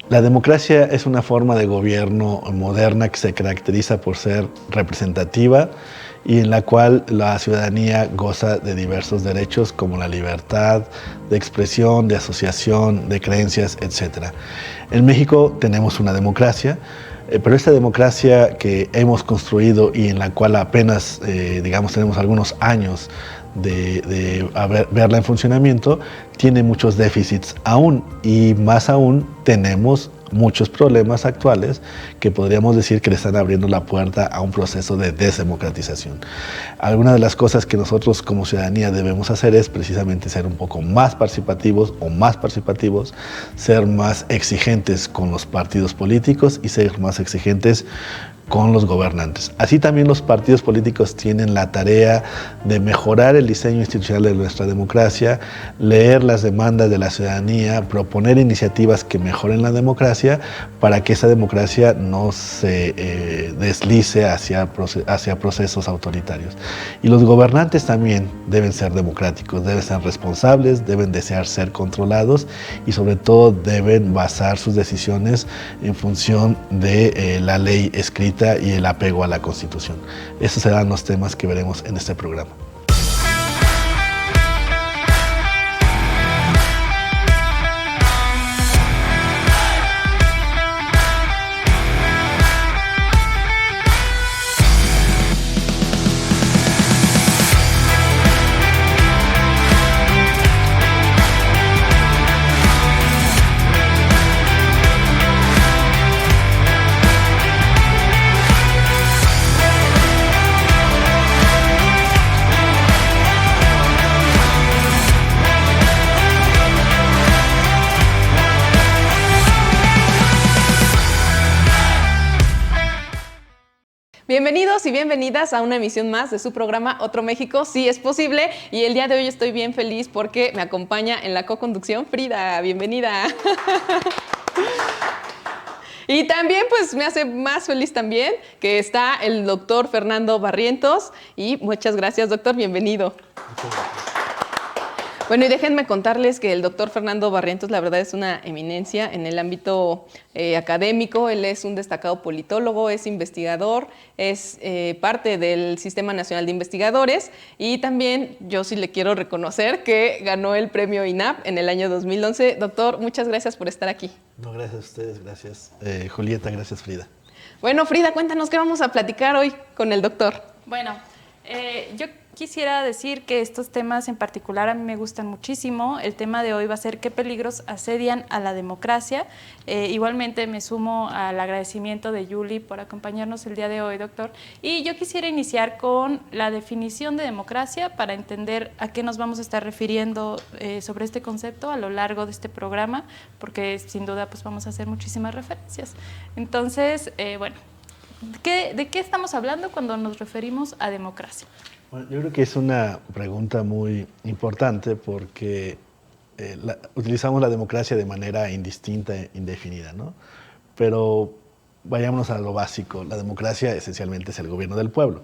La democracia es una forma de gobierno moderna que se caracteriza por ser representativa y en la cual la ciudadanía goza de diversos derechos como la libertad de expresión, de asociación, de creencias, etc. En México tenemos una democracia, pero esta democracia que hemos construido y en la cual apenas, digamos, tenemos algunos años de verla en funcionamiento, tiene muchos déficits aún, y más aún tenemos muchos problemas actuales que podríamos decir que le están abriendo la puerta a un proceso de desdemocratización. Algunas de las cosas que nosotros como ciudadanía debemos hacer es precisamente ser un poco más participativos ser más exigentes con los partidos políticos y ser más exigentes con los gobernantes. Así también los partidos políticos tienen la tarea de mejorar el diseño institucional de nuestra democracia, leer las demandas de la ciudadanía, proponer iniciativas que mejoren la democracia para que esa democracia no se deslice hacia procesos autoritarios. Y los gobernantes también deben ser democráticos, deben ser responsables, deben desear ser controlados y sobre todo deben basar sus decisiones en función de la ley escrita y el apego a la Constitución. Esos serán los temas que veremos en este programa. Bienvenidos y bienvenidas a una emisión más de su programa Otro México, sí es posible. Y el día de hoy estoy bien feliz porque me acompaña en la co-conducción Frida. Bienvenida. Y también pues me hace más feliz también que está el doctor Fernando Barrientos. Y muchas gracias, doctor, bienvenido. Muchas gracias. Bueno, y déjenme contarles que el doctor Fernando Barrientos, la verdad, es una eminencia en el ámbito académico. Él es un destacado politólogo, es investigador, es parte del Sistema Nacional de Investigadores y también yo sí le quiero reconocer que ganó el premio INAP en el año 2011. Doctor, muchas gracias por estar aquí. No, gracias a ustedes, gracias Julieta, gracias Frida. Bueno, Frida, cuéntanos qué vamos a platicar hoy con el doctor. Bueno, yo quisiera decir que estos temas en particular a mí me gustan muchísimo. El tema de hoy va a ser qué peligros asedian a la democracia. Igualmente me sumo al agradecimiento de Yuli por acompañarnos el día de hoy, doctor. Y yo quisiera iniciar con la definición de democracia para entender a qué nos vamos a estar refiriendo sobre este concepto a lo largo de este programa, porque sin duda pues vamos a hacer muchísimas referencias. Entonces, bueno, ¿de qué estamos hablando cuando nos referimos a democracia? Bueno, yo creo que es una pregunta muy importante porque utilizamos la democracia de manera indistinta e indefinida, ¿no? Pero vayámonos a lo básico. La democracia esencialmente es el gobierno del pueblo.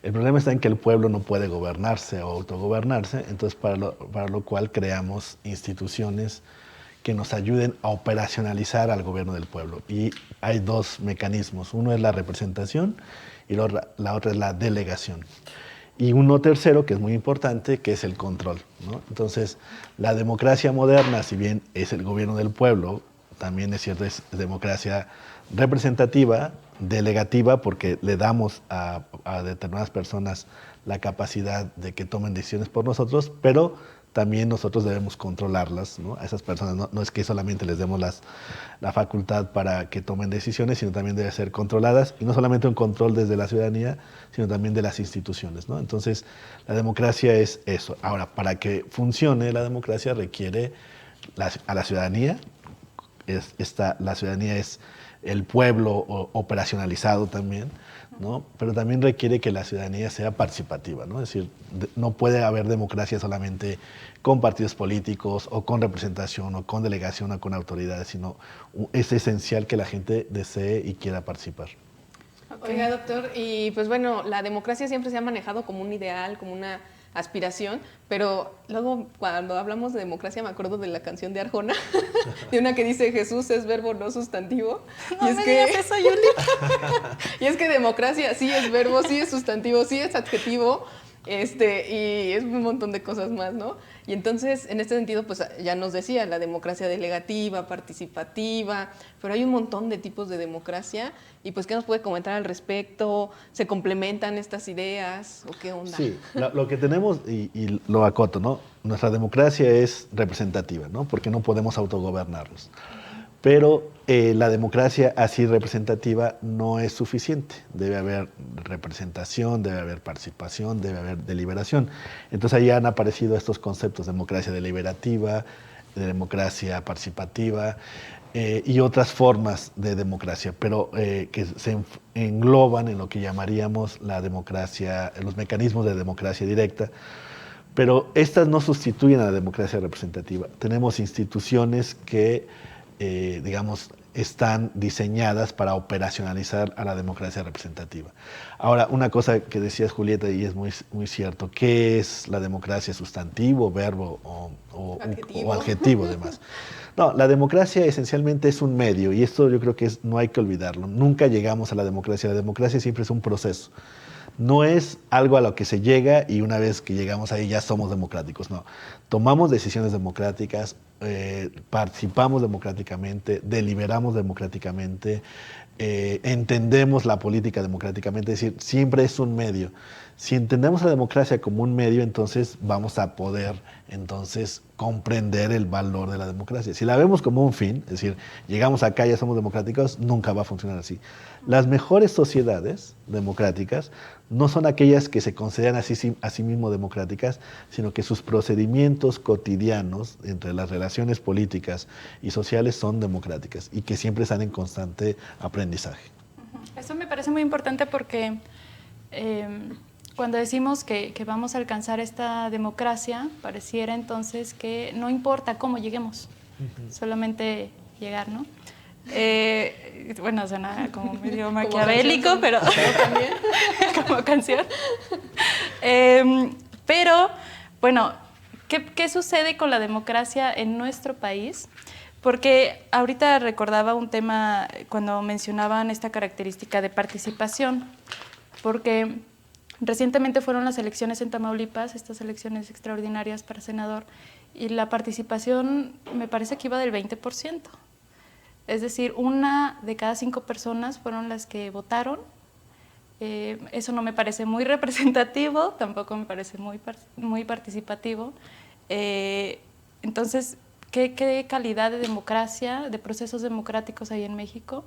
El problema está en que el pueblo no puede gobernarse o autogobernarse, entonces para lo cual creamos instituciones que nos ayuden a operacionalizar al gobierno del pueblo. Y hay dos mecanismos. Uno es la representación y la otra es la delegación. Y uno tercero, que es muy importante, que es el control, ¿no? Entonces, la democracia moderna, si bien es el gobierno del pueblo, también es cierto, es democracia representativa, delegativa, porque le damos a determinadas personas la capacidad de que tomen decisiones por nosotros, pero también nosotros debemos controlarlas, ¿no? A esas personas no es que solamente les demos la facultad para que tomen decisiones, sino también deben ser controladas, y no solamente un control desde la ciudadanía, sino también de las instituciones, ¿no? Entonces, la democracia es eso. Ahora, para que funcione la democracia requiere a la ciudadanía. La ciudadanía es el pueblo operacionalizado también, ¿no? Pero también requiere que la ciudadanía sea participativa, ¿no? Es decir, no puede haber democracia solamente con partidos políticos o con representación o con delegación o con autoridades, sino es esencial que la gente desee y quiera participar. Oiga, doctor, y pues bueno, la democracia siempre se ha manejado como un ideal, como una aspiración, pero luego cuando hablamos de democracia me acuerdo de la canción de Arjona, de una que dice Jesús es verbo no sustantivo. No me digas eso, Yuli. Y es que democracia sí es verbo, sí es sustantivo, sí es adjetivo, y es un montón de cosas más, ¿no? Y entonces, en este sentido, pues ya nos decía, la democracia delegativa, participativa, pero hay un montón de tipos de democracia, y pues, ¿qué nos puede comentar al respecto? ¿Se complementan estas ideas o qué onda? Sí, lo que tenemos, y lo acoto, ¿no? Nuestra democracia es representativa, ¿no? Porque no podemos autogobernarnos. Pero la democracia así representativa no es suficiente. Debe haber representación, debe haber participación, debe haber deliberación. Entonces ahí han aparecido estos conceptos, democracia deliberativa, de democracia participativa y otras formas de democracia, pero que se engloban en lo que llamaríamos la democracia, los mecanismos de democracia directa. Pero estas no sustituyen a la democracia representativa. Tenemos instituciones que digamos, están diseñadas para operacionalizar a la democracia representativa. Ahora, una cosa que decías, Julieta, y es muy, muy cierto, ¿qué es la democracia? ¿Sustantivo, verbo o adjetivo, además? No, la democracia esencialmente es un medio, y esto yo creo que no hay que olvidarlo. Nunca llegamos a la democracia siempre es un proceso. No es algo a lo que se llega y una vez que llegamos ahí ya somos democráticos, no. Tomamos decisiones democráticas, participamos democráticamente, deliberamos democráticamente, entendemos la política democráticamente, es decir, siempre es un medio. Si entendemos la democracia como un medio, entonces vamos a poder comprender el valor de la democracia. Si la vemos como un fin, es decir, llegamos acá y ya somos democráticos, nunca va a funcionar así. Las mejores sociedades democráticas no son aquellas que se consideran a sí mismo democráticas, sino que sus procedimientos cotidianos entre las relaciones políticas y sociales son democráticas y que siempre están en constante aprendizaje. Eso me parece muy importante porque cuando decimos que vamos a alcanzar esta democracia, pareciera entonces que no importa cómo lleguemos, solamente llegar, ¿no? Bueno, suena como medio maquiavélico, pero también como canción. Pero, bueno, ¿qué sucede con la democracia en nuestro país? Porque ahorita recordaba un tema cuando mencionaban esta característica de participación, porque recientemente fueron las elecciones en Tamaulipas, estas elecciones extraordinarias para senador, y la participación me parece que iba del 20%. Es decir, 1 de cada 5 personas fueron las que votaron. Eso no me parece muy representativo, tampoco me parece muy participativo. Entonces, ¿qué calidad de democracia, de procesos democráticos hay en México?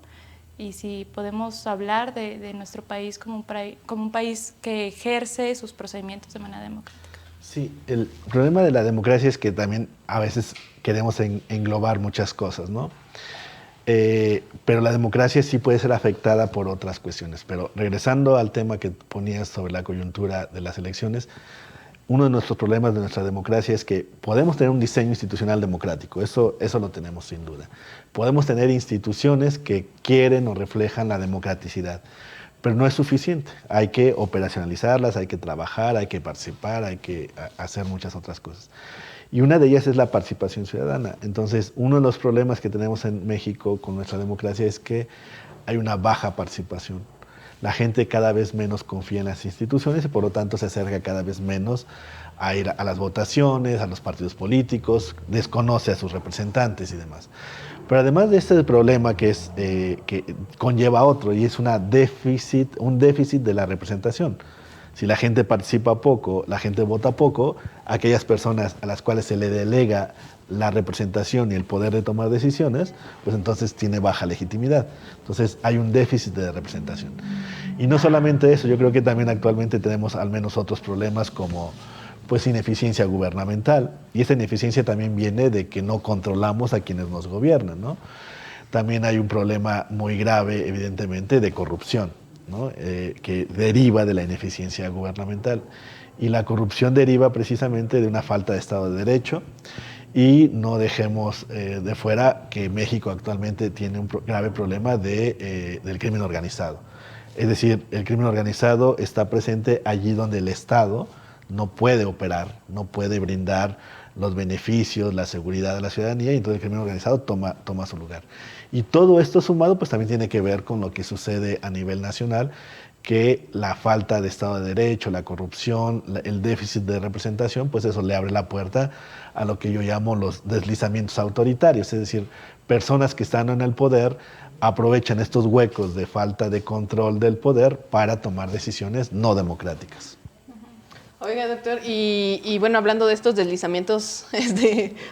Y si podemos hablar de nuestro país como un país que ejerce sus procedimientos de manera democrática. Sí, el problema de la democracia es que también a veces queremos englobar muchas cosas, ¿no? Pero la democracia sí puede ser afectada por otras cuestiones. Pero regresando al tema que ponías sobre la coyuntura de las elecciones, uno de nuestros problemas de nuestra democracia es que podemos tener un diseño institucional democrático, eso lo tenemos sin duda. Podemos tener instituciones que quieren o reflejan la democraticidad, pero no es suficiente. Hay que operacionalizarlas, hay que trabajar, hay que participar, hay que hacer muchas otras cosas. Y una de ellas es la participación ciudadana. Entonces, uno de los problemas que tenemos en México con nuestra democracia es que hay una baja participación. La gente cada vez menos confía en las instituciones y por lo tanto se acerca cada vez menos a ir a las votaciones, a los partidos políticos, desconoce a sus representantes y demás. Pero además de este problema que conlleva otro y es un déficit de la representación. Si la gente participa poco, la gente vota poco, aquellas personas a las cuales se le delega la representación y el poder de tomar decisiones, pues entonces tiene baja legitimidad. Entonces hay un déficit de representación. Y no solamente eso, yo creo que también actualmente tenemos al menos otros problemas como pues ineficiencia gubernamental. Y esa ineficiencia también viene de que no controlamos a quienes nos gobiernan, ¿no? También hay un problema muy grave, evidentemente, de corrupción, ¿no? Que deriva de la ineficiencia gubernamental. Y la corrupción deriva precisamente de una falta de Estado de Derecho. Y no dejemos de fuera que México actualmente tiene un grave problema del crimen organizado. Es decir, el crimen organizado está presente allí donde el Estado no puede operar, no puede brindar los beneficios, la seguridad de la ciudadanía, y entonces el crimen organizado toma su lugar. Y todo esto sumado pues también tiene que ver con lo que sucede a nivel nacional, que la falta de Estado de Derecho, la corrupción, el déficit de representación, pues eso le abre la puerta a lo que yo llamo los deslizamientos autoritarios, es decir, personas que están en el poder aprovechan estos huecos de falta de control del poder para tomar decisiones no democráticas. Oiga, doctor, y bueno, hablando de estos deslizamientos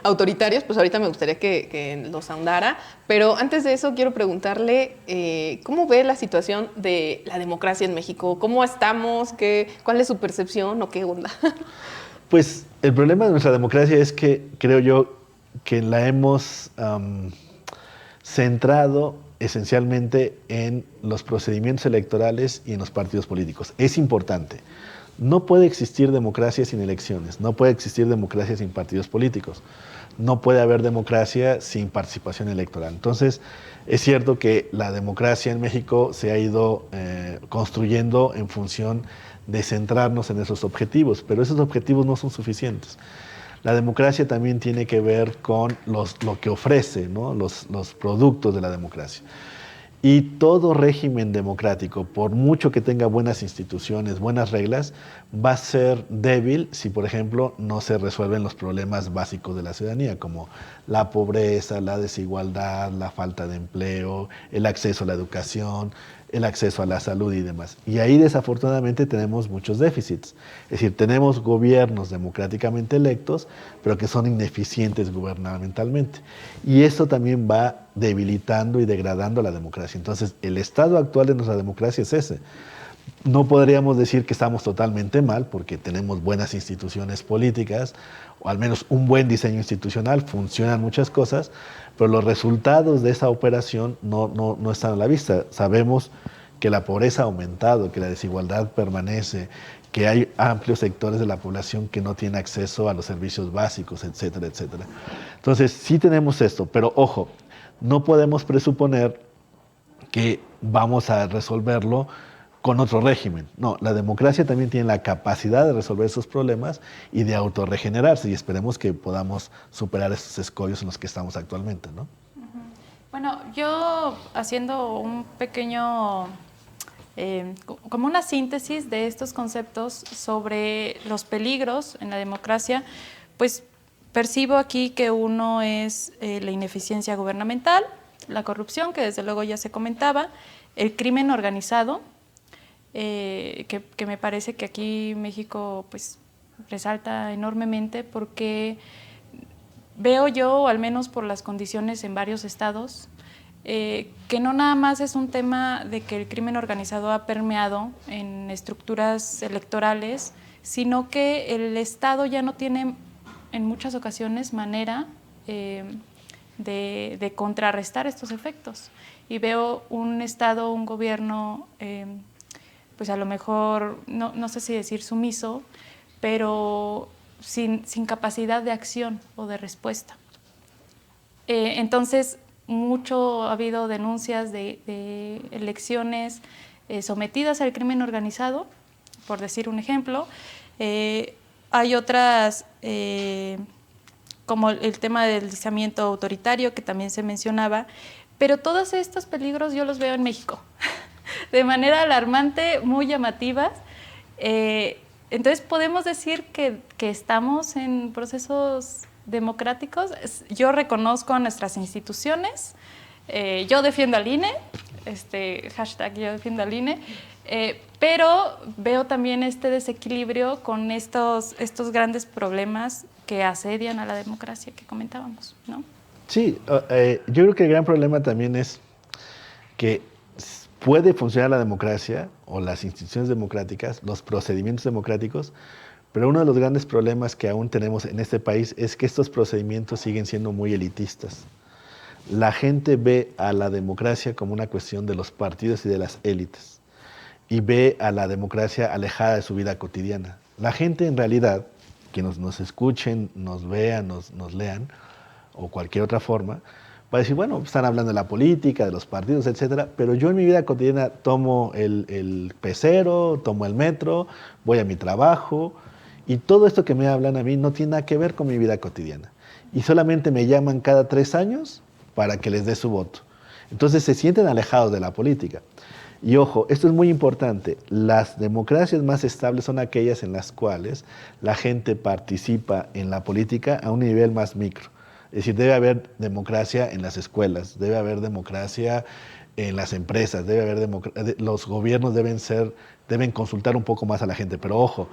autoritarios, pues ahorita me gustaría que los ahondara, pero antes de eso quiero preguntarle ¿cómo ve la situación de la democracia en México? ¿Cómo estamos? ¿Cuál es su percepción o qué onda? Pues el problema de nuestra democracia es que creo yo que la hemos centrado esencialmente en los procedimientos electorales y en los partidos políticos. Es importante. No puede existir democracia sin elecciones, no puede existir democracia sin partidos políticos, no puede haber democracia sin participación electoral. Entonces, es cierto que la democracia en México se ha ido construyendo en función de centrarnos en esos objetivos, pero esos objetivos no son suficientes. La democracia también tiene que ver con lo que ofrece, ¿no? los productos de la democracia. Y todo régimen democrático, por mucho que tenga buenas instituciones, buenas reglas, va a ser débil si, por ejemplo, no se resuelven los problemas básicos de la ciudadanía, como la pobreza, la desigualdad, la falta de empleo, el acceso a la educación, el acceso a la salud y demás. Y ahí, desafortunadamente, tenemos muchos déficits. Es decir, tenemos gobiernos democráticamente electos, pero que son ineficientes gubernamentalmente. Y eso también va debilitando y degradando la democracia. Entonces, el estado actual de nuestra democracia es ese. No podríamos decir que estamos totalmente mal, porque tenemos buenas instituciones políticas, o al menos un buen diseño institucional, funcionan muchas cosas, pero los resultados de esa operación no están a la vista. Sabemos que la pobreza ha aumentado, que la desigualdad permanece, que hay amplios sectores de la población que no tienen acceso a los servicios básicos, etcétera, etcétera. Entonces, sí tenemos esto, pero ojo, no podemos presuponer que vamos a resolverlo con otro régimen. No, la democracia también tiene la capacidad de resolver esos problemas y de autorregenerarse, y esperemos que podamos superar esos escollos en los que estamos actualmente, ¿no? Bueno, yo haciendo un pequeño, como una síntesis de estos conceptos sobre los peligros en la democracia, pues percibo aquí que uno es la ineficiencia gubernamental, la corrupción, que desde luego ya se comentaba, el crimen organizado, que me parece que aquí México pues resalta enormemente, porque veo yo, al menos por las condiciones en varios estados, que no nada más es un tema de que el crimen organizado ha permeado en estructuras electorales, sino que el Estado ya no tiene en muchas ocasiones manera de contrarrestar estos efectos. Y veo un Estado, un gobierno, pues a lo mejor, no sé si decir sumiso, pero sin capacidad de acción o de respuesta. Entonces, mucho ha habido denuncias de elecciones sometidas al crimen organizado, por decir un ejemplo. Hay otras, como el tema del deslizamiento autoritario, que también se mencionaba, pero todos estos peligros yo los veo en México, de manera alarmante, muy llamativas. Entonces, ¿podemos decir que estamos en procesos democráticos? Yo reconozco a nuestras instituciones, yo defiendo al INE, hashtag yo defiendo al INE, pero veo también este desequilibrio con estos grandes problemas que asedian a la democracia que comentábamos, ¿no? Sí, yo creo que el gran problema también es que puede funcionar la democracia o las instituciones democráticas, los procedimientos democráticos, pero uno de los grandes problemas que aún tenemos en este país es que estos procedimientos siguen siendo muy elitistas. La gente ve a la democracia como una cuestión de los partidos y de las élites, y ve a la democracia alejada de su vida cotidiana. La gente, en realidad, que nos escuchen, nos vean, nos lean, o cualquier otra forma, va a decir, bueno, están hablando de la política, de los partidos, etcétera, pero yo en mi vida cotidiana tomo el pecero, tomo el metro, voy a mi trabajo, Y todo esto que me hablan a mí no tiene nada que ver con mi vida cotidiana. Y solamente me llaman cada 3 años para que les dé su voto. Entonces se sienten alejados de la política. Y ojo, esto es muy importante, las democracias más estables son aquellas en las cuales la gente participa en la política a un nivel más micro. Es decir, debe haber democracia en las escuelas, debe haber democracia en las empresas, los gobiernos deben consultar un poco más a la gente, pero ojo,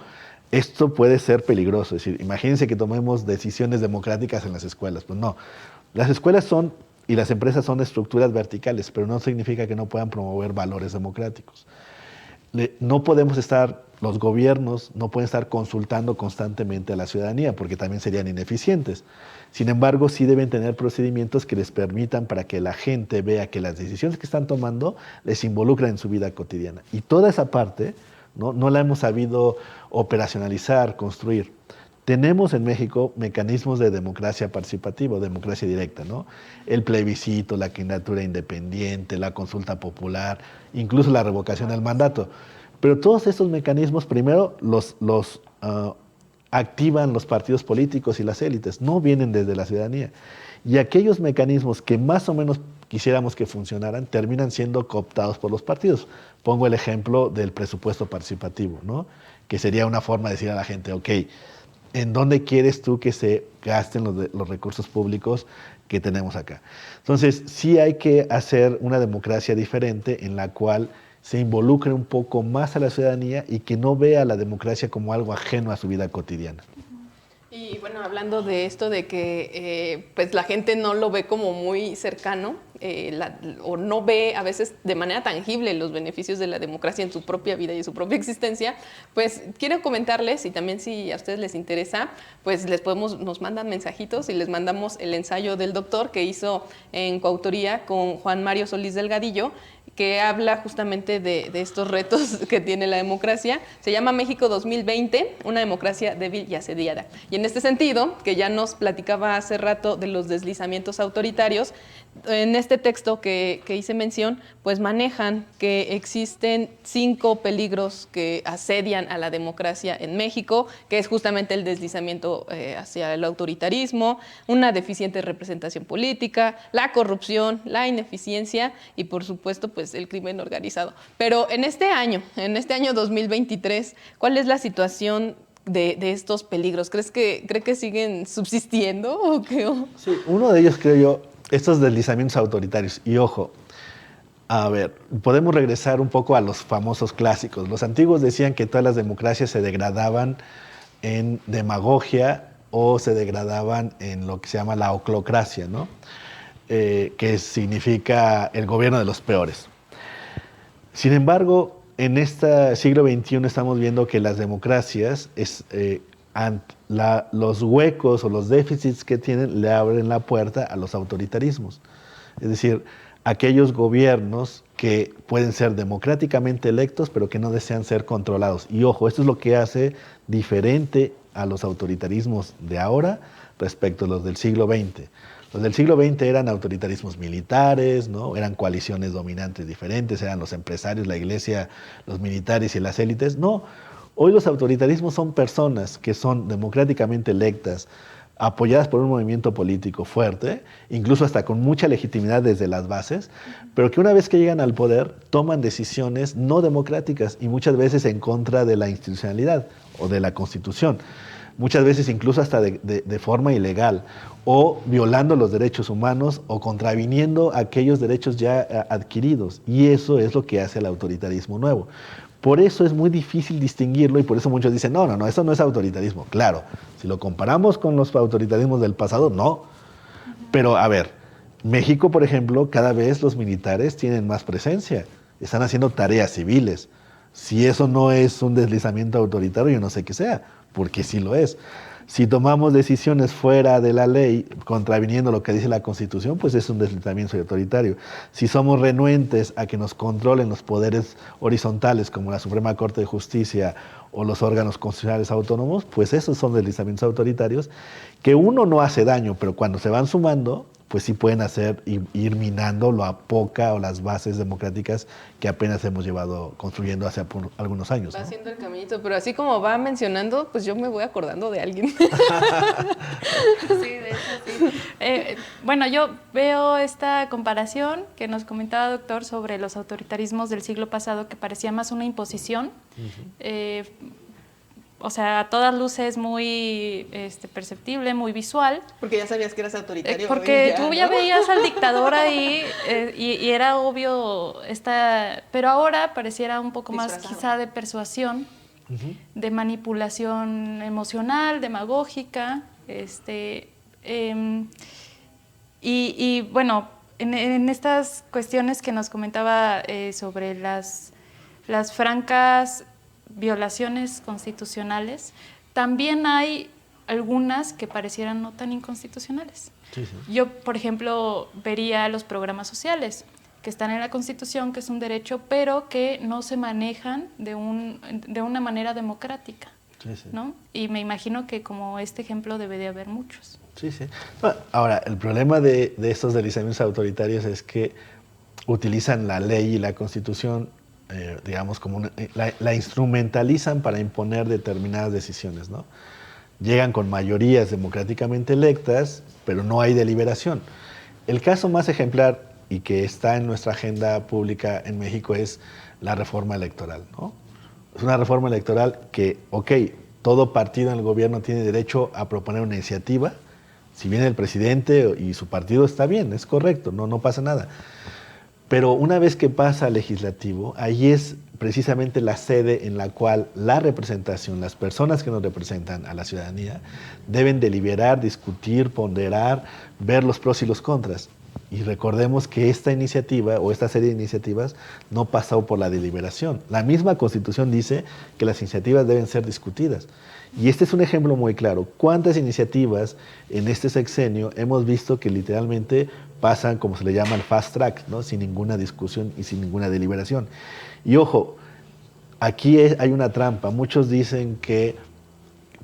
esto puede ser peligroso. Es decir, imagínense que tomemos decisiones democráticas en las escuelas. Pues no, las escuelas y las empresas son estructuras verticales, pero no significa que no puedan promover valores democráticos. Los gobiernos no pueden estar consultando constantemente a la ciudadanía, porque también serían ineficientes. Sin embargo, sí deben tener procedimientos que les permitan para que la gente vea que las decisiones que están tomando les involucran en su vida cotidiana. Y toda esa parte no la hemos sabido operacionalizar, construir. Tenemos en México mecanismos de democracia participativa, democracia directa, ¿no? El plebiscito, la candidatura independiente, la consulta popular, incluso la revocación del mandato. Pero todos estos mecanismos primero los activan los partidos políticos y las élites, no vienen desde la ciudadanía. Y aquellos mecanismos que más o menos quisiéramos que funcionaran terminan siendo cooptados por los partidos. Pongo el ejemplo del presupuesto participativo, ¿no? Que sería una forma de decir a la gente, ok, ¿en dónde quieres tú que se gasten los recursos públicos que tenemos acá? Entonces, sí hay que hacer una democracia diferente en la cual se involucre un poco más a la ciudadanía y que no vea la democracia como algo ajeno a su vida cotidiana. Y bueno, hablando de esto de que pues la gente no lo ve como muy cercano o no ve a veces de manera tangible los beneficios de la democracia en su propia vida y en su propia existencia, pues quiero comentarles, y también si a ustedes les interesa, pues nos mandan mensajitos y les mandamos el ensayo del doctor que hizo en coautoría con Juan Mario Solís Delgadillo, que habla justamente de estos retos que tiene la democracia. Se llama México 2020, una democracia débil y asediada. Y en este sentido, que ya nos platicaba hace rato de los deslizamientos autoritarios, en este texto que hice mención, pues manejan que existen 5 peligros que asedian a la democracia en México, que es justamente el deslizamiento hacia el autoritarismo, una deficiente representación política, la corrupción, la ineficiencia y, por supuesto, pues el crimen organizado. Pero en este año 2023, ¿cuál es la situación de estos peligros? ¿Cree que siguen subsistiendo o qué? Sí, uno de ellos, creo yo, estos deslizamientos autoritarios. Y ojo, a ver, podemos regresar un poco a los famosos clásicos. Los antiguos decían que todas las democracias se degradaban en demagogia o se degradaban en lo que se llama la oclocracia, ¿no? Que significa el gobierno de los peores. Sin embargo, en este siglo XXI estamos viendo que las democracias, los huecos o los déficits que tienen, le abren la puerta a los autoritarismos. Es decir, aquellos gobiernos que pueden ser democráticamente electos, pero que no desean ser controlados. Y ojo, esto es lo que hace diferente a los autoritarismos de ahora respecto a los del siglo XX. Los del siglo XX eran autoritarismos militares, ¿no? Eran coaliciones dominantes diferentes, eran los empresarios, la iglesia, los militares y las élites. No, hoy los autoritarismos son personas que son democráticamente electas, apoyadas por un movimiento político fuerte, incluso hasta con mucha legitimidad desde las bases, pero que una vez que llegan al poder toman decisiones no democráticas y muchas veces en contra de la institucionalidad o de la Constitución. Muchas veces incluso hasta de forma ilegal, o violando los derechos humanos o contraviniendo aquellos derechos ya adquiridos. Y eso es lo que hace el autoritarismo nuevo. Por eso es muy difícil distinguirlo y por eso muchos dicen, no, eso no es autoritarismo. Claro, si lo comparamos con los autoritarismos del pasado, no. Pero a ver, México, por ejemplo, cada vez los militares tienen más presencia, están haciendo tareas civiles. Si eso no es un deslizamiento autoritario, yo no sé qué sea, porque sí lo es. Si tomamos decisiones fuera de la ley, contraviniendo lo que dice la Constitución, pues es un deslizamiento autoritario. Si somos renuentes a que nos controlen los poderes horizontales, como la Suprema Corte de Justicia o los órganos constitucionales autónomos, pues esos son deslizamientos autoritarios que uno no hace daño, pero cuando se van sumando, pues sí pueden hacer y ir minando lo a poca o las bases democráticas que apenas hemos llevado construyendo hace algunos años, Va ¿no? haciendo el caminito, pero así como va mencionando, pues yo me voy acordando de alguien. Sí, de hecho sí. Bueno, yo veo esta comparación que nos comentaba doctor sobre los autoritarismos del siglo pasado, que parecía más una imposición. O sea, a todas luces muy perceptible, muy visual. Porque ya sabías que eras autoritario. Porque tú ya ¿no? veías al dictador ahí y era obvio pero ahora pareciera un poco más Disfrazado. quizá de persuasión, de manipulación emocional, demagógica, y bueno, en estas cuestiones que nos comentaba sobre las francas violaciones constitucionales, también hay algunas que parecieran no tan inconstitucionales. Sí, sí. Yo, por ejemplo, vería los programas sociales, que están en la Constitución, que es un derecho, pero que no se manejan de una manera democrática, Sí, sí. ¿no? Y me imagino que como este ejemplo debe de haber muchos. Sí, sí. Ahora, el problema de estos deslizamientos autoritarios es que utilizan la ley y la Constitución, digamos, como la instrumentalizan para imponer determinadas decisiones, ¿no? Llegan con mayorías democráticamente electas, pero no hay deliberación. El caso más ejemplar y que está en nuestra agenda pública en México es la reforma electoral, ¿no? Es una reforma electoral que, ok, todo partido en el gobierno tiene derecho a proponer una iniciativa. Si viene el presidente y su partido, está bien, es correcto, no pasa nada. Pero una vez que pasa al legislativo, ahí es precisamente la sede en la cual la representación, las personas que nos representan a la ciudadanía, deben deliberar, discutir, ponderar, ver los pros y los contras. Y recordemos que esta iniciativa o esta serie de iniciativas no pasó por la deliberación. La misma Constitución dice que las iniciativas deben ser discutidas. Y este es un ejemplo muy claro. ¿Cuántas iniciativas en este sexenio hemos visto que literalmente pasan, como se le llama, el fast track, ¿no? Sin ninguna discusión y sin ninguna deliberación? Y ojo, aquí hay una trampa. Muchos dicen que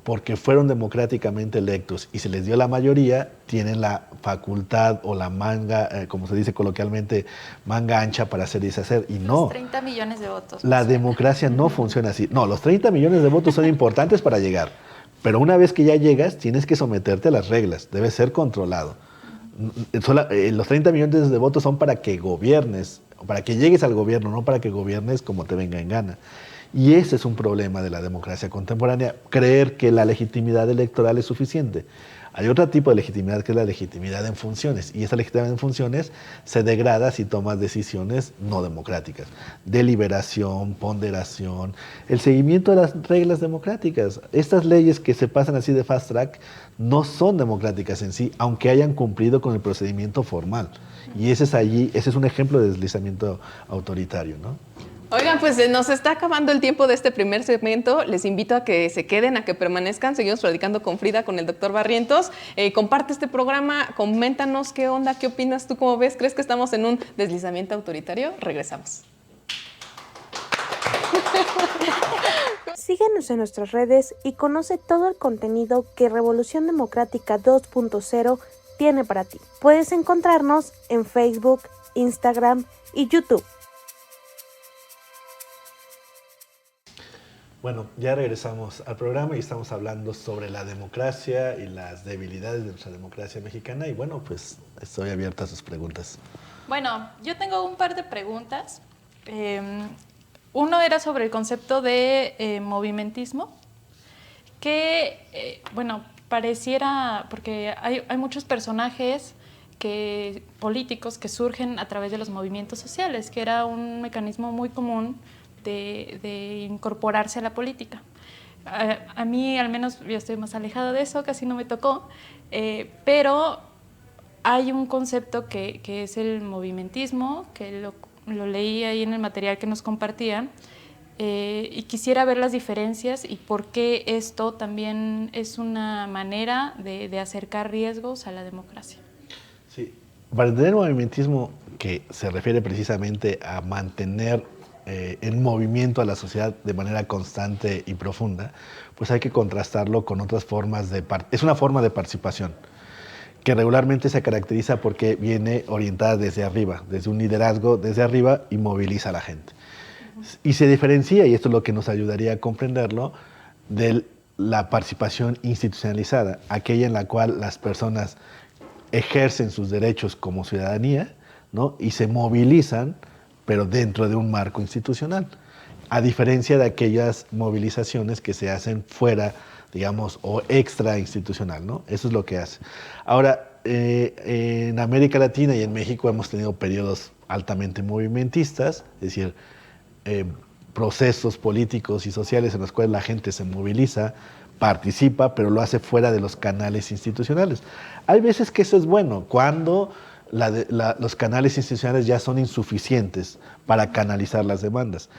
porque fueron democráticamente electos y se les dio la mayoría, tienen la facultad o la manga, como se dice coloquialmente, manga ancha para hacer y deshacer. Y no. Los 30 millones de votos. La democracia no funciona así. No, los 30 millones de votos son importantes para llegar. Pero una vez que ya llegas, tienes que someterte a las reglas. Debe ser controlado. Los 30 millones de votos son para que gobiernes, para que llegues al gobierno, no para que gobiernes como te venga en gana. Y ese es un problema de la democracia contemporánea, creer que la legitimidad electoral es suficiente. Hay otro tipo de legitimidad que es la legitimidad en funciones, y esa legitimidad en funciones se degrada si tomas decisiones no democráticas. Deliberación, ponderación, el seguimiento de las reglas democráticas. Estas leyes que se pasan así de fast track no son democráticas en sí, aunque hayan cumplido con el procedimiento formal. Y ese es un ejemplo de deslizamiento autoritario, ¿no? Oigan, pues nos está acabando el tiempo de este primer segmento. Les invito a que se queden, a que permanezcan. Seguimos platicando con Frida, con el doctor Barrientos. Comparte este programa, coméntanos qué onda, qué opinas tú, cómo ves. ¿Crees que estamos en un deslizamiento autoritario? Regresamos. Síguenos en nuestras redes y conoce todo el contenido que Revolución Democrática 2.0 tiene para ti. Puedes encontrarnos en Facebook, Instagram y YouTube. Bueno, ya regresamos al programa y estamos hablando sobre la democracia y las debilidades de nuestra democracia mexicana. Y bueno, pues estoy abierta a sus preguntas. Bueno, yo tengo un par de preguntas. Uno era sobre el concepto de movimentismo, que, bueno, pareciera, porque hay muchos personajes políticos que surgen a través de los movimientos sociales, que era un mecanismo muy común de incorporarse a la política. A mí, al menos, yo estoy más alejada de eso, casi no me tocó, pero hay un concepto que es el movimentismo, que lo leí ahí en el material que nos compartían, y quisiera ver las diferencias y por qué esto también es una manera de acercar riesgos a la democracia. Sí, para entender el movimentismo, que se refiere precisamente a mantener en movimiento a la sociedad de manera constante y profunda, pues hay que contrastarlo con otras formas es una forma de participación que regularmente se caracteriza porque viene orientada desde arriba, desde un liderazgo desde arriba y moviliza a la gente. Y se diferencia, y esto es lo que nos ayudaría a comprenderlo, de la participación institucionalizada, aquella en la cual las personas ejercen sus derechos como ciudadanía, ¿no? Y se movilizan, pero dentro de un marco institucional, a diferencia de aquellas movilizaciones que se hacen fuera, digamos, o extra institucional, ¿no? Eso es lo que hace. Ahora, en América Latina y en México hemos tenido periodos altamente movimentistas, es decir, procesos políticos y sociales en los cuales la gente se moviliza, participa, pero lo hace fuera de los canales institucionales. Hay veces que eso es bueno, cuando los canales institucionales ya son insuficientes para canalizar las demandas.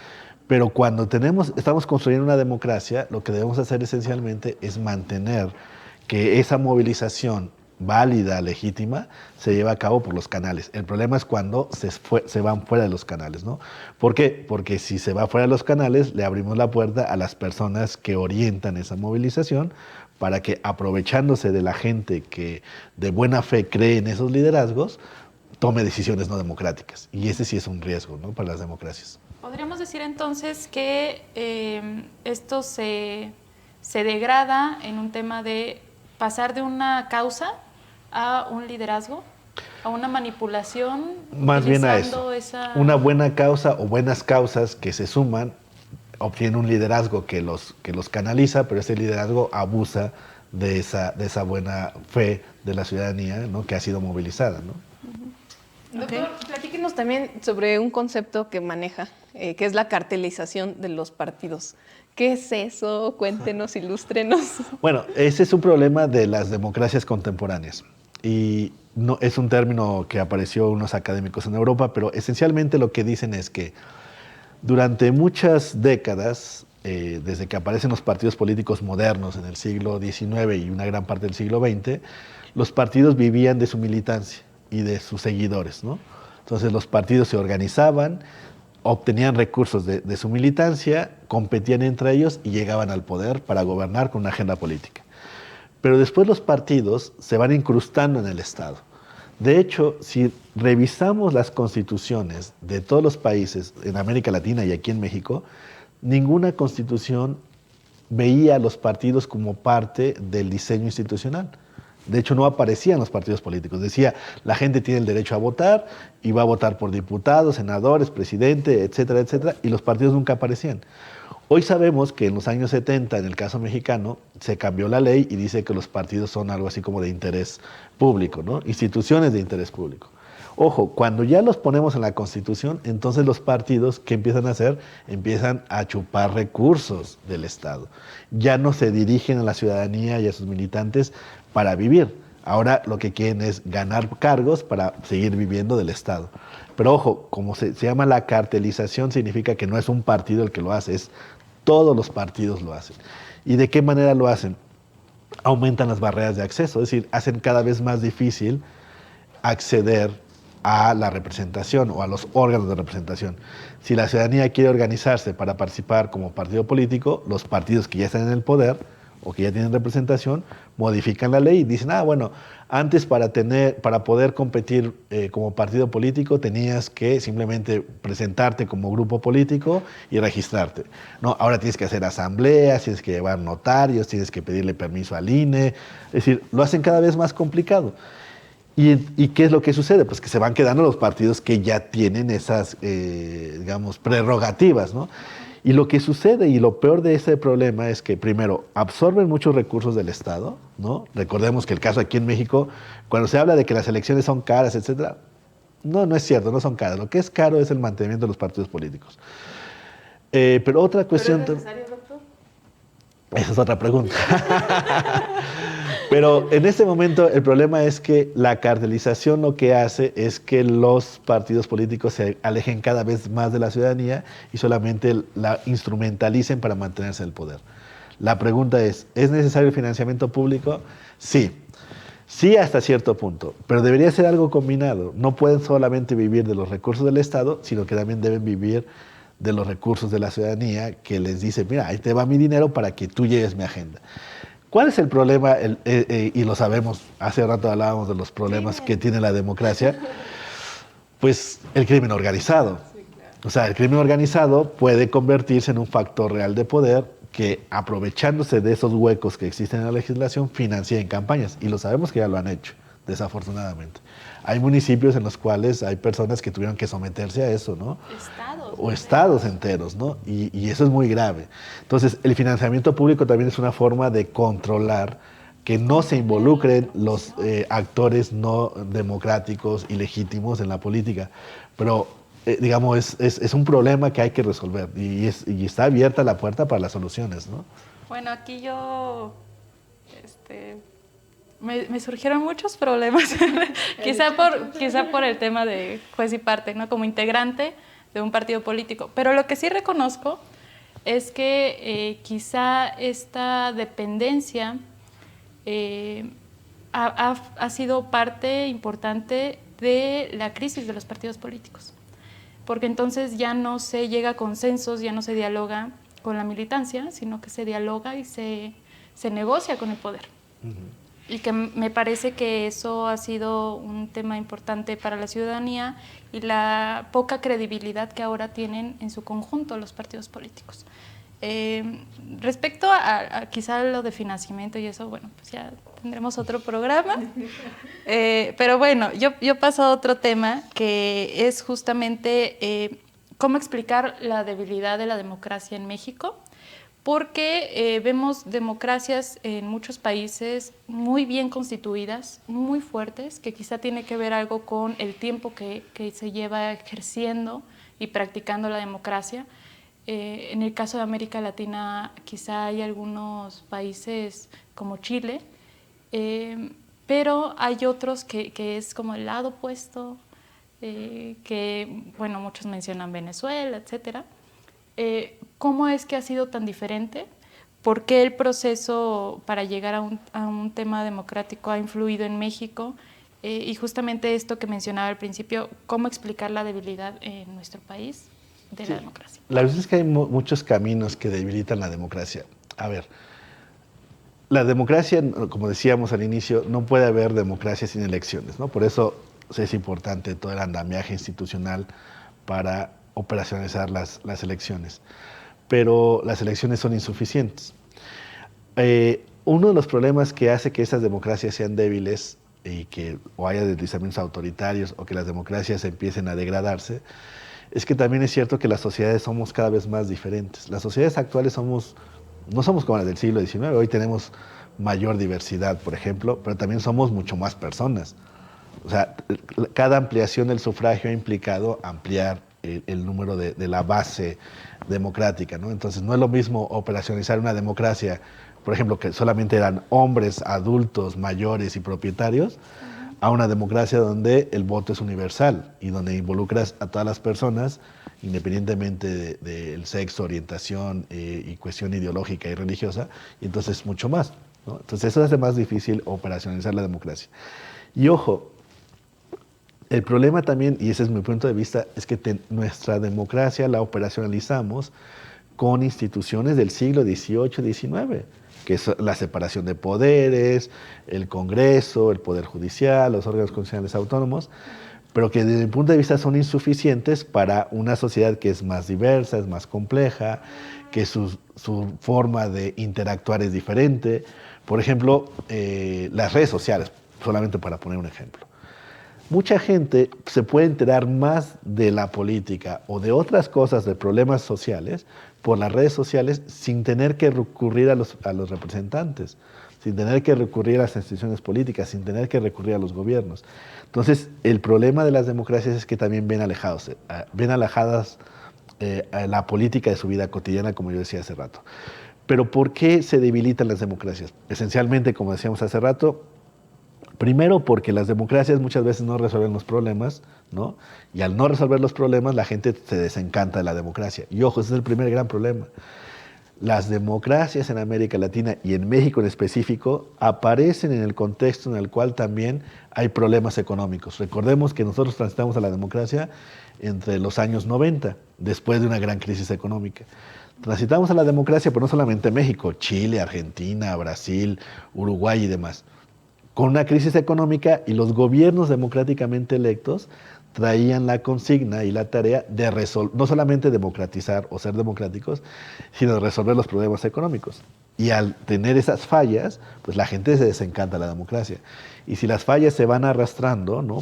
Pero cuando estamos construyendo una democracia, lo que debemos hacer esencialmente es mantener que esa movilización válida, legítima, se lleva a cabo por los canales. El problema es cuando se van fuera de los canales, ¿no? ¿Por qué? Porque si se va fuera de los canales, le abrimos la puerta a las personas que orientan esa movilización para que, aprovechándose de la gente que de buena fe cree en esos liderazgos, tome decisiones no democráticas. Y ese sí es un riesgo, ¿no?, para las democracias. ¿Podríamos decir entonces que esto se degrada en un tema de pasar de una causa a un liderazgo, a una manipulación? Más bien a eso. Una buena causa o buenas causas que se suman obtienen un liderazgo que los canaliza, pero ese liderazgo abusa de esa buena fe de la ciudadanía, ¿no?, que ha sido movilizada, ¿no? Doctor, platíquenos también sobre un concepto que maneja, que es la cartelización de los partidos. ¿Qué es eso? Cuéntenos, ilústrenos. Bueno, ese es un problema de las democracias contemporáneas. Y no, es un término que apareció unos académicos en Europa, pero esencialmente lo que dicen es que durante muchas décadas, desde que aparecen los partidos políticos modernos en el siglo XIX y una gran parte del siglo XX, los partidos vivían de su militancia y de sus seguidores, ¿no? Entonces los partidos se organizaban, obtenían recursos de su militancia, competían entre ellos y llegaban al poder para gobernar con una agenda política. Pero después los partidos se van incrustando en el Estado. De hecho, si revisamos las constituciones de todos los países en América Latina y aquí en México, ninguna constitución veía a los partidos como parte del diseño institucional. De hecho, no aparecían los partidos políticos. Decía, la gente tiene el derecho a votar y va a votar por diputados, senadores, presidente, etcétera, etcétera, y los partidos nunca aparecían. Hoy sabemos que en los años 70, en el caso mexicano, se cambió la ley y dice que los partidos son algo así como de interés público, ¿no? Instituciones de interés público. Ojo, cuando ya los ponemos en la Constitución, entonces los partidos, ¿qué empiezan a hacer? Empiezan a chupar recursos del Estado. Ya no se dirigen a la ciudadanía y a sus militantes para vivir. Ahora lo que quieren es ganar cargos para seguir viviendo del Estado. Pero ojo, como se llama la cartelización, significa que no es un partido el que lo hace, es todos los partidos lo hacen. ¿Y de qué manera lo hacen? Aumentan las barreras de acceso, es decir, hacen cada vez más difícil acceder a la representación o a los órganos de representación. Si la ciudadanía quiere organizarse para participar como partido político, los partidos que ya están en el poder o que ya tienen representación, modifican la ley y dicen, bueno, antes para poder competir como partido político tenías que simplemente presentarte como grupo político y registrarte. No, ahora tienes que hacer asambleas, tienes que llevar notarios, tienes que pedirle permiso al INE, es decir, lo hacen cada vez más complicado. ¿Y qué es lo que sucede? Pues que se van quedando los partidos que ya tienen esas, digamos, prerrogativas, ¿no? Y lo que sucede, y lo peor de ese problema es que, primero, absorben muchos recursos del Estado, ¿no? Recordemos que el caso aquí en México, cuando se habla de que las elecciones son caras, etcétera, no es cierto, no son caras. Lo que es caro es el mantenimiento de los partidos políticos. Pero otra cuestión... ¿Pero es necesario, doctor? Esa es otra pregunta. Pero en este momento el problema es que la cartelización lo que hace es que los partidos políticos se alejen cada vez más de la ciudadanía y solamente la instrumentalicen para mantenerse en el poder. La pregunta es necesario el financiamiento público? Sí. Sí, hasta cierto punto, pero debería ser algo combinado. No pueden solamente vivir de los recursos del Estado, sino que también deben vivir de los recursos de la ciudadanía que les dice, mira, ahí te va mi dinero para que tú lleves mi agenda. ¿Cuál es el problema? Y lo sabemos, hace rato hablábamos de los problemas que tiene la democracia. Pues el crimen organizado. O sea, el crimen organizado puede convertirse en un factor real de poder que, aprovechándose de esos huecos que existen en la legislación, financia en campañas. Y lo sabemos que ya lo han hecho, desafortunadamente. Hay municipios en los cuales hay personas que tuvieron que someterse a eso, ¿no? Estados enteros, ¿no? Y eso es muy grave. Entonces, el financiamiento público también es una forma de controlar que no se involucren los actores no democráticos y legítimos en la política. Pero, digamos, es un problema que hay que resolver y está abierta la puerta para las soluciones, ¿no? Bueno, aquí yo me surgieron muchos problemas, quizá por el tema de juez y parte, ¿no? Como integrante de un partido político. Pero lo que sí reconozco es que quizá esta dependencia ha sido parte importante de la crisis de los partidos políticos, porque entonces ya no se llega a consensos, ya no se dialoga con la militancia, sino que se dialoga y se negocia con el poder. Y que me parece que eso ha sido un tema importante para la ciudadanía y la poca credibilidad que ahora tienen en su conjunto los partidos políticos. Respecto a quizá lo de financiamiento y eso, bueno, pues ya tendremos otro programa. Pero bueno, yo paso a otro tema que es justamente cómo explicar la debilidad de la democracia en México, porque vemos democracias en muchos países muy bien constituidas, muy fuertes, que quizá tiene que ver algo con el tiempo que se lleva ejerciendo y practicando la democracia. En el caso de América Latina quizá hay algunos países como Chile, pero hay otros que es como el lado opuesto, que bueno, muchos mencionan Venezuela, etcétera. ¿Cómo es que ha sido tan diferente? ¿Por qué el proceso para llegar a un tema democrático ha influido en México? Y justamente esto que mencionaba al principio, ¿cómo explicar la debilidad en nuestro país de la democracia? La verdad es que hay muchos caminos que debilitan la democracia. A ver, la democracia, como decíamos al inicio, no puede haber democracia sin elecciones, ¿no? Por eso es importante todo el andamiaje institucional para operacionalizar las elecciones. Pero las elecciones son insuficientes. Uno de los problemas que hace que esas democracias sean débiles y que o haya deslizamientos autoritarios o que las democracias empiecen a degradarse, es que también es cierto que las sociedades somos cada vez más diferentes. Las sociedades actuales no somos como las del siglo XIX, hoy tenemos mayor diversidad, por ejemplo, pero también somos mucho más personas. O sea, cada ampliación del sufragio ha implicado ampliar el número de la base democrática, ¿no? Entonces no es lo mismo operacionalizar una democracia, por ejemplo, que solamente eran hombres, adultos, mayores y propietarios, a una democracia donde el voto es universal y donde involucras a todas las personas, independientemente del sexo, orientación y cuestión ideológica y religiosa, y entonces mucho más, ¿no? Entonces eso hace más difícil operacionalizar la democracia. Y ojo, el problema también, y ese es mi punto de vista, es que nuestra democracia la operacionalizamos con instituciones del siglo XVIII, XIX, que es la separación de poderes, el Congreso, el Poder Judicial, los órganos constitucionales autónomos, pero que desde mi punto de vista son insuficientes para una sociedad que es más diversa, es más compleja, que su forma de interactuar es diferente. Por ejemplo, las redes sociales, solamente para poner un ejemplo. Mucha gente se puede enterar más de la política o de otras cosas, de problemas sociales, por las redes sociales sin tener que recurrir a los representantes, sin tener que recurrir a las instituciones políticas, sin tener que recurrir a los gobiernos. Entonces, el problema de las democracias es que también ven alejadas la política de su vida cotidiana, como yo decía hace rato. Pero ¿por qué se debilitan las democracias? Esencialmente, como decíamos hace rato, primero porque las democracias muchas veces no resuelven los problemas, ¿no? Y al no resolver los problemas, la gente se desencanta de la democracia. Y ojo, ese es el primer gran problema. Las democracias en América Latina y en México en específico aparecen en el contexto en el cual también hay problemas económicos. Recordemos que nosotros transitamos a la democracia entre los años 90, después de una gran crisis económica. Transitamos a la democracia, pero no solamente México, Chile, Argentina, Brasil, Uruguay y demás, con una crisis económica, y los gobiernos democráticamente electos traían la consigna y la tarea de no solamente democratizar o ser democráticos, sino de resolver los problemas económicos. Y al tener esas fallas, pues la gente se desencanta de la democracia. Y si las fallas se van arrastrando, ¿no?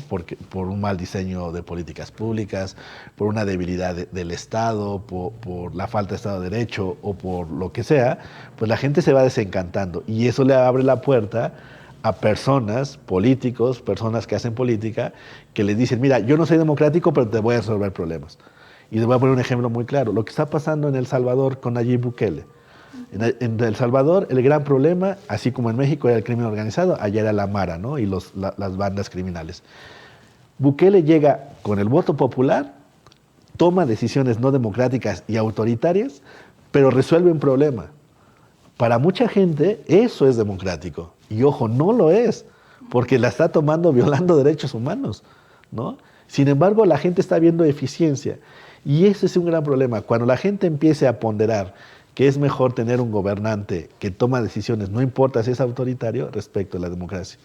Por un mal diseño de políticas públicas, por una debilidad del Estado, por la falta de Estado de Derecho o por lo que sea, pues la gente se va desencantando. Y eso le abre la puerta a personas, políticos, personas que hacen política, que les dicen, mira, yo no soy democrático, pero te voy a resolver problemas. Y les voy a poner un ejemplo muy claro. Lo que está pasando en El Salvador con Nayib Bukele. En El Salvador, el gran problema, así como en México era el crimen organizado, allá era la Mara, ¿no? Y las bandas criminales. Bukele llega con el voto popular, toma decisiones no democráticas y autoritarias, pero resuelve un problema. Para mucha gente eso es democrático. Y ojo, no lo es, porque la está tomando violando derechos humanos, ¿no? Sin embargo, la gente está viendo eficiencia. Y ese es un gran problema. Cuando la gente empiece a ponderar que es mejor tener un gobernante que toma decisiones, no importa si es autoritario, respecto a la democracia.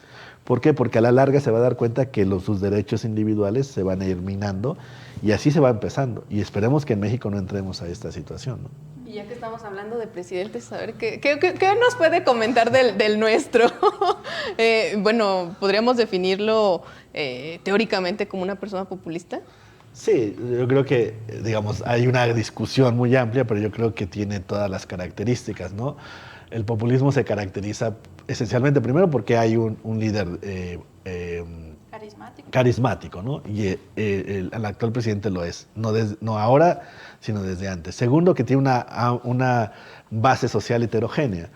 ¿Por qué? Porque a la larga se va a dar cuenta que sus derechos individuales se van a ir minando y así se va empezando. Y esperemos que en México no entremos a esta situación, ¿no? Y ya que estamos hablando de presidentes, a ver, ¿qué nos puede comentar del nuestro? Bueno, ¿podríamos definirlo teóricamente como una persona populista? Sí, yo creo que, digamos, hay una discusión muy amplia, pero yo creo que tiene todas las características, ¿no? El populismo se caracteriza esencialmente, primero, porque hay un líder carismático, ¿no? Y el actual presidente lo es, no ahora, sino desde antes. Segundo, que tiene una base social heterogénea.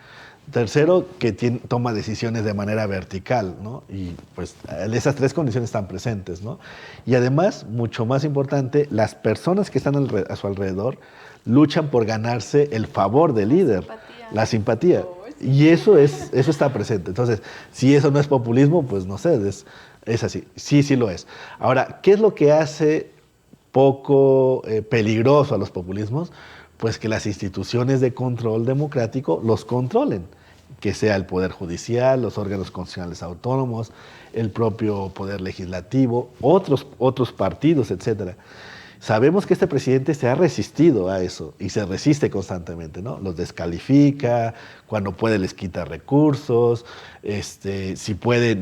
Tercero, que toma decisiones de manera vertical, ¿no? Y pues esas tres condiciones están presentes, ¿no? Y además, mucho más importante, las personas que están a su alrededor luchan por ganarse el favor del líder, la simpatía. Y eso está presente. Entonces, si eso no es populismo, pues no sé, es así. Sí, sí lo es. Ahora, ¿qué es lo que hace poco peligroso a los populismos? Pues que las instituciones de control democrático los controlen, que sea el Poder Judicial, los órganos constitucionales autónomos, el propio Poder Legislativo, otros partidos, etcétera. Sabemos que este presidente se ha resistido a eso y se resiste constantemente, ¿no? Los descalifica, cuando puede les quita recursos, si puede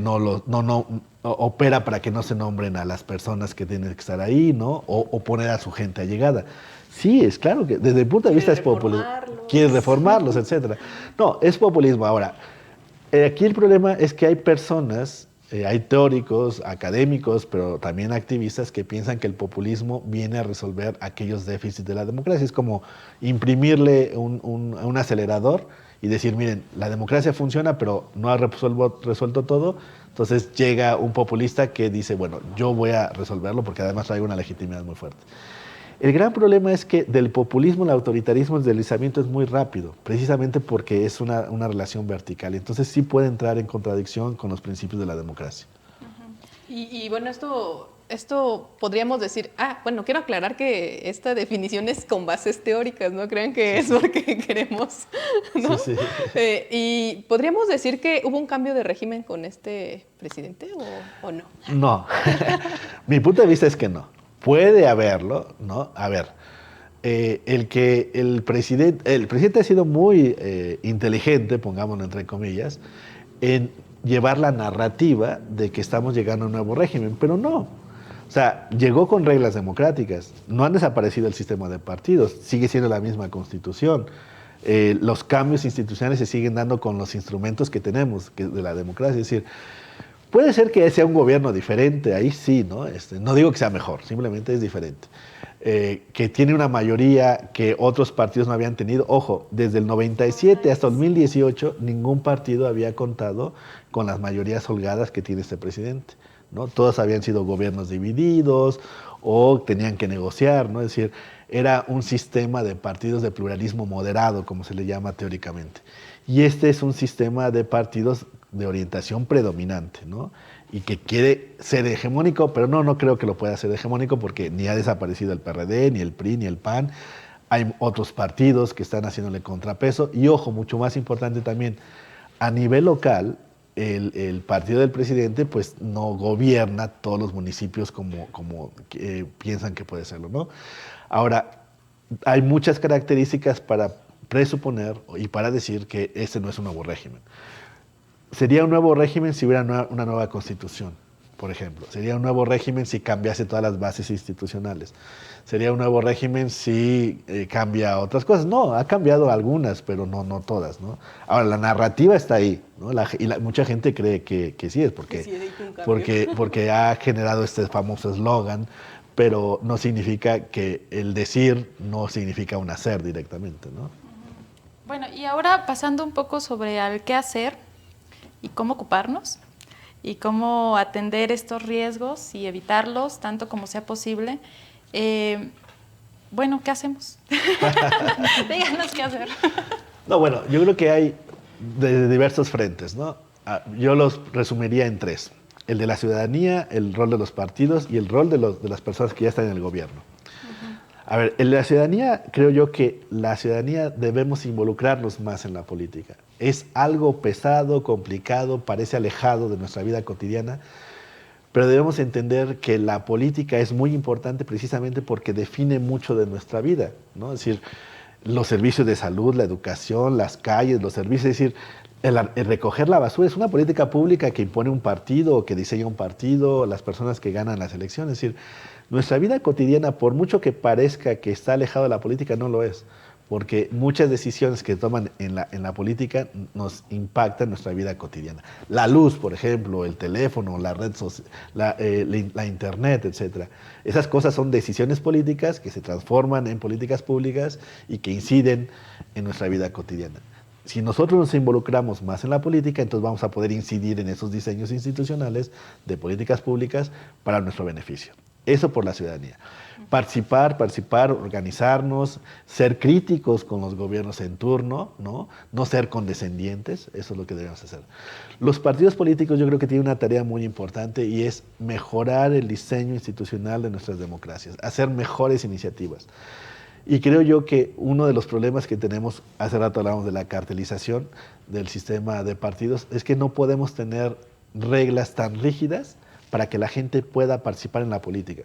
opera para que no se nombren a las personas que tienen que estar ahí, ¿no? O poner a su gente allegada. Sí, es claro que desde el punto de vista es populismo. Quiere reformarlos, etcétera. No, es populismo. Ahora, aquí el problema es que hay personas, hay teóricos, académicos, pero también activistas que piensan que el populismo viene a resolver aquellos déficits de la democracia. Es como imprimirle un acelerador y decir, miren, la democracia funciona, pero no ha resuelto todo. Entonces llega un populista que dice, bueno, yo voy a resolverlo porque además trae una legitimidad muy fuerte. El gran problema es que del populismo al autoritarismo el deslizamiento es muy rápido, precisamente porque es una relación vertical. Entonces sí puede entrar en contradicción con los principios de la democracia. Y bueno, esto podríamos decir, bueno, quiero aclarar que esta definición es con bases teóricas, no crean que es porque queremos, ¿no? Sí, sí. Y podríamos decir que hubo un cambio de régimen con este presidente o no. No, mi punto de vista es que no. Puede haberlo, ¿no? A ver, el presidente ha sido muy inteligente, pongámoslo entre comillas, en llevar la narrativa de que estamos llegando a un nuevo régimen, pero no. O sea, llegó con reglas democráticas, no han desaparecido el sistema de partidos, sigue siendo la misma constitución. Los cambios institucionales se siguen dando con los instrumentos que tenemos de la democracia, es decir, puede ser que sea un gobierno diferente, ahí sí, ¿no? No digo que sea mejor, simplemente es diferente. Que tiene una mayoría que otros partidos no habían tenido. Ojo, desde el 97 hasta el 2018, ningún partido había contado con las mayorías holgadas que tiene este presidente, ¿no? Todos habían sido gobiernos divididos o tenían que negociar, ¿no? Es decir, era un sistema de partidos de pluralismo moderado, como se le llama teóricamente. Y este es un sistema de partidos de orientación predominante, ¿no? y que quiere ser hegemónico, pero no creo que lo pueda ser hegemónico porque ni ha desaparecido el PRD, ni el PRI, ni el PAN. Hay otros partidos que están haciéndole contrapeso. Y ojo, mucho más importante también, a nivel local, el partido del presidente pues no gobierna todos los municipios como piensan que puede serlo, ¿no? Ahora, hay muchas características para presuponer y para decir que este no es un nuevo régimen. Sería un nuevo régimen si hubiera una nueva constitución, por ejemplo. Sería un nuevo régimen si cambiase todas las bases institucionales. Sería un nuevo régimen si cambia otras cosas. No, ha cambiado algunas, pero no todas, ¿no? Ahora, la narrativa está ahí, ¿no? Mucha gente cree que sí es porque ha generado este famoso eslogan, pero no significa que el decir no significa un hacer directamente, ¿no? Bueno, y ahora pasando un poco sobre al qué hacer y cómo ocuparnos y cómo atender estos riesgos y evitarlos tanto como sea posible. Bueno, ¿qué hacemos? Díganos qué hacer. No, bueno, yo creo que hay de diversos frentes, ¿no? Yo los resumiría en tres. El de la ciudadanía, el rol de los partidos y el rol de las personas que ya están en el gobierno. A ver, en la ciudadanía, creo yo que la ciudadanía debemos involucrarnos más en la política. Es algo pesado, complicado, parece alejado de nuestra vida cotidiana, pero debemos entender que la política es muy importante precisamente porque define mucho de nuestra vida, ¿no? Es decir, los servicios de salud, la educación, las calles, los servicios, es decir, el recoger la basura es una política pública que impone un partido o que diseña un partido, las personas que ganan las elecciones. Es decir, nuestra vida cotidiana, por mucho que parezca que está alejado de la política, no lo es. Porque muchas decisiones que toman en la política nos impactan nuestra vida cotidiana. La luz, por ejemplo, el teléfono, la red social, la internet, etc. Esas cosas son decisiones políticas que se transforman en políticas públicas y que inciden en nuestra vida cotidiana. Si nosotros nos involucramos más en la política, entonces vamos a poder incidir en esos diseños institucionales de políticas públicas para nuestro beneficio. Eso por la ciudadanía. Participar, organizarnos, ser críticos con los gobiernos en turno, no ser condescendientes, eso es lo que debemos hacer. Los partidos políticos yo creo que tienen una tarea muy importante y es mejorar el diseño institucional de nuestras democracias, hacer mejores iniciativas. Y creo yo que uno de los problemas que tenemos, hace rato hablamos de la cartelización del sistema de partidos, es que no podemos tener reglas tan rígidas para que la gente pueda participar en la política.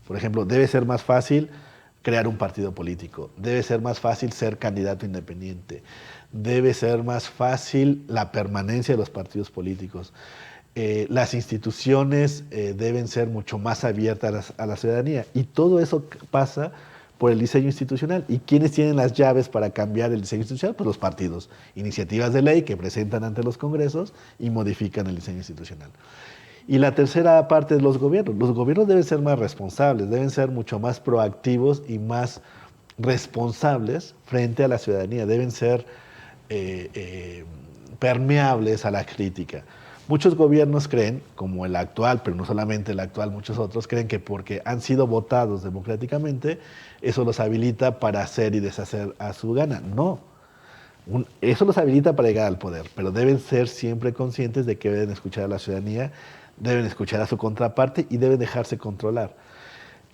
Por ejemplo, debe ser más fácil crear un partido político, debe ser más fácil ser candidato independiente, debe ser más fácil la permanencia de los partidos políticos. Las instituciones deben ser mucho más abiertas a la ciudadanía y todo eso pasa por el diseño institucional. ¿Y quiénes tienen las llaves para cambiar el diseño institucional? Pues los partidos. Iniciativas de ley que presentan ante los congresos y modifican el diseño institucional. Y la tercera parte de los gobiernos. Los gobiernos deben ser más responsables, deben ser mucho más proactivos y más responsables frente a la ciudadanía. Deben ser permeables a la crítica. Muchos gobiernos creen, como el actual, pero no solamente el actual, muchos otros, creen que porque han sido votados democráticamente, eso los habilita para hacer y deshacer a su gana. No. Eso los habilita para llegar al poder, pero deben ser siempre conscientes de que deben escuchar a la ciudadanía, deben escuchar a su contraparte y deben dejarse controlar.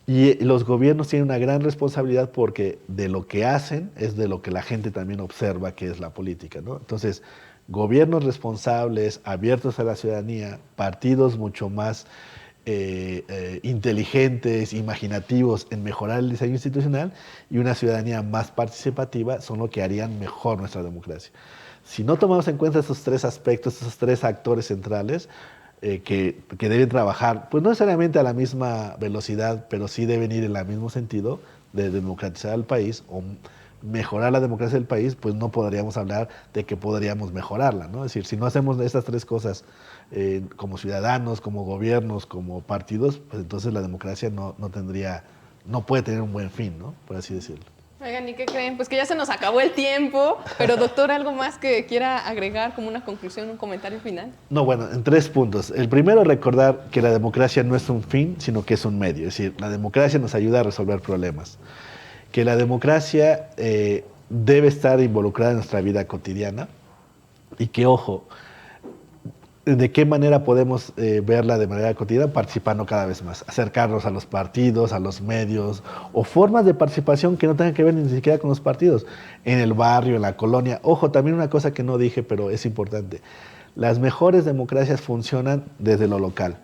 Y los gobiernos tienen una gran responsabilidad porque de lo que hacen es de lo que la gente también observa que es la política, ¿no? Entonces, gobiernos responsables, abiertos a la ciudadanía, partidos mucho más inteligentes, imaginativos en mejorar el diseño institucional y una ciudadanía más participativa son lo que harían mejor nuestra democracia. Si no tomamos en cuenta esos tres aspectos, esos tres actores centrales que deben trabajar, pues no necesariamente a la misma velocidad, pero sí deben ir en el mismo sentido de democratizar al país o mejorar la democracia del país, pues no podríamos hablar de que podríamos mejorarla, ¿no? Es decir, si no hacemos estas tres cosas como ciudadanos, como gobiernos, como partidos, pues entonces la democracia no puede tener un buen fin, ¿no? Por así decirlo. Oigan, ¿y qué creen? Pues que ya se nos acabó el tiempo, pero doctor, ¿algo más que quiera agregar como una conclusión, un comentario final? No, bueno, en 3 puntos. El primero, recordar que la democracia no es un fin, sino que es un medio. Es decir, la democracia nos ayuda a resolver problemas. Que la democracia debe estar involucrada en nuestra vida cotidiana y que, ojo, ¿De qué manera podemos verla de manera cotidiana? Participando cada vez más, acercarnos a los partidos, a los medios, o formas de participación que no tengan que ver ni siquiera con los partidos, en el barrio, en la colonia. Ojo, también una cosa que no dije, pero es importante. Las mejores democracias funcionan desde lo local,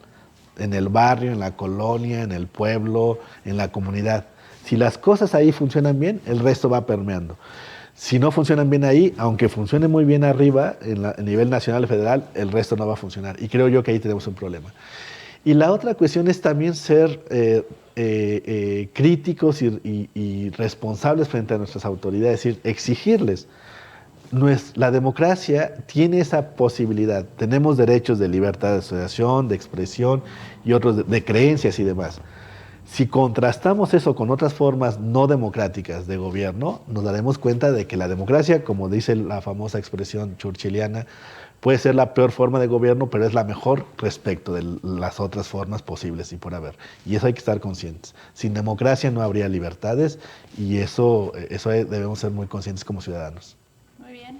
en el barrio, en la colonia, en el pueblo, en la comunidad. Si las cosas ahí funcionan bien, el resto va permeando. Si no funcionan bien ahí, aunque funcione muy bien arriba, a nivel nacional y federal, el resto no va a funcionar. Y creo yo que ahí tenemos un problema. Y la otra cuestión es también ser críticos y responsables frente a nuestras autoridades, es decir, exigirles. La democracia tiene esa posibilidad. Tenemos derechos de libertad de asociación, de expresión y otros de creencias y demás. Si contrastamos eso con otras formas no democráticas de gobierno, nos daremos cuenta de que la democracia, como dice la famosa expresión churchilliana, puede ser la peor forma de gobierno, pero es la mejor respecto de las otras formas posibles y por haber. Y eso hay que estar conscientes. Sin democracia no habría libertades y eso debemos ser muy conscientes como ciudadanos. Muy bien.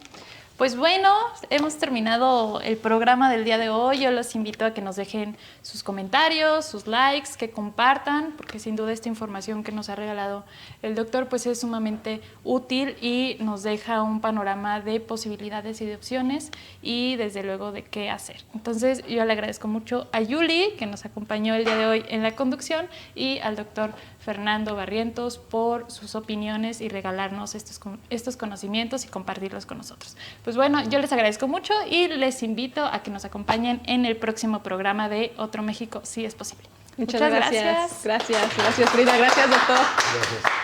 Pues bueno, hemos terminado el programa del día de hoy. Yo los invito a que nos dejen sus comentarios, sus likes, que compartan, porque sin duda esta información que nos ha regalado el doctor pues es sumamente útil y nos deja un panorama de posibilidades y de opciones y desde luego de qué hacer. Entonces yo le agradezco mucho a Yuli, que nos acompañó el día de hoy en la conducción, y al doctor Fernando Barrientos por sus opiniones y regalarnos estos conocimientos y compartirlos con nosotros. Pues bueno, yo les agradezco mucho y les invito a que nos acompañen en el próximo programa de Otro México, si es posible. Muchas gracias. Gracias, Frida. Gracias, doctor. Gracias.